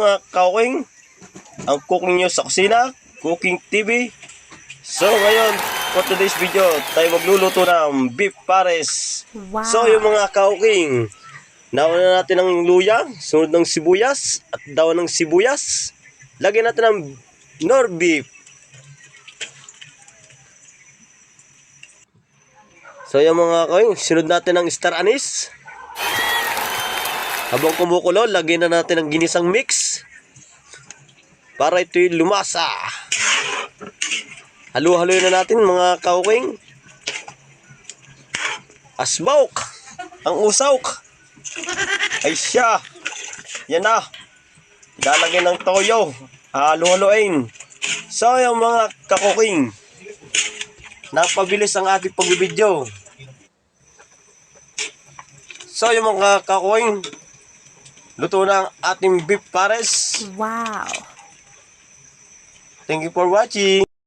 mga kauking, ang cooking nyo sa kusina, Cooking TV. So ngayon, for today's video, tayo magluluto ng beef pares. Wow. So yung mga kauking, nauna natin ng luya, sunod ng sibuyas, at daon ng sibuyas. Lagyan natin ng nor beef. So yung mga kauking, sunod natin ng star anise. Habang kumukulo, lagyan na natin ng ginisang mix para ito'y lumasa. Halo-haloy na natin mga kauking. Asbok ang usok. Ay siya. Yan na. Lalagyan ng toyo. Halo-haloin. So yung mga kakuking, napabilis ang ating pagbibideo. So yung mga kakuking, luto na ang ating beef pares. Wow. Thank you for watching.